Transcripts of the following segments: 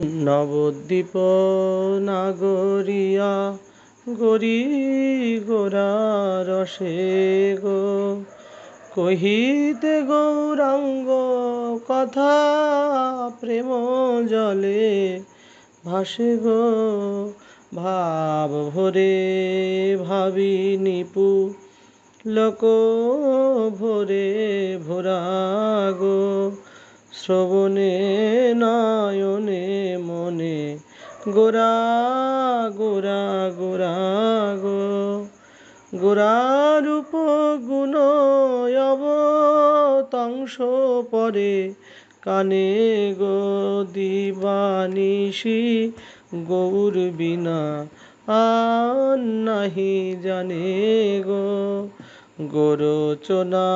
নবদ্বীপ নাগরিয়া গরি গোরা রসে গো কহিতে গৌরাঙ্গ কথা প্রেম জলে ভাসে গো ভাব ভরে ভাবি নিপু লোক ভরে ভরা গো শ্রবণে নয়নে মনে গোরা গোরা গোরা গো গোরারূপ গুণ অবতংশ পরে কানে গো দিবানিশি গৌর বিনা আর নাহি জানে গো গোরচনা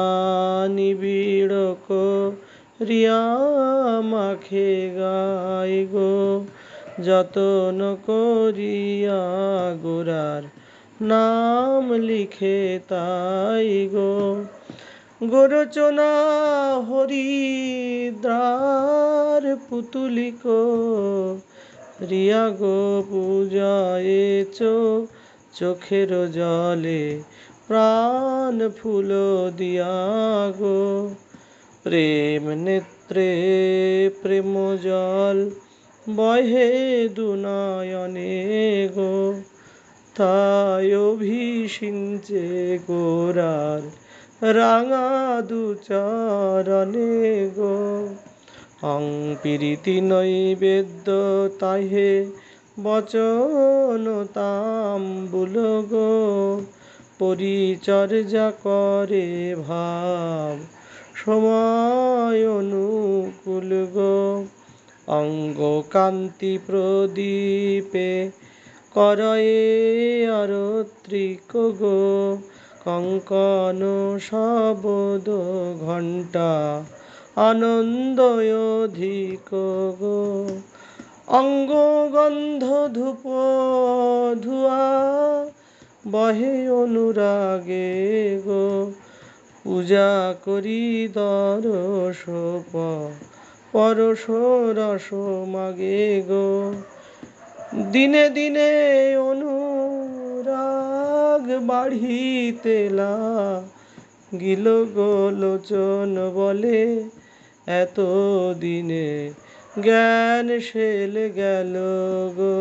নিবিড় রিয়া মাখে গায় গো যতন করিয়া গোরার নাম লিখে তাই গো গোরচনা হরিদ্রার পুতুলিক রিয়া গো পূজায়েছ চোখের জলে প্রাণ ফুল দিয়া গো প্রেম নেত্রে প্রেম জল বহে দুনয়নে গো তাই অভিষিঞ্চে গোরার রাঙা দুচরণে গো অং প্রীতি নৈবেদ্য তাহে বচন তাম্বুল গো পরিচর্যা করে ভাব সময় অনুকূল গো অঙ্গ কান্তি প্রদীপে করয়ে আরত্রিক গো কঙ্কন শব্দ ঘণ্টা আনন্দ অধিক গো অঙ্গ গন্ধ ধূপ ধুয়া বহে অনুরাগে গো পূজা করি দরস পরশ রস মাগে গো দিনে দিনে অনুরাগ বাড়িতে লাগিল গো লোচন বলে এত দিনে জ্ঞান সেল গেল গো।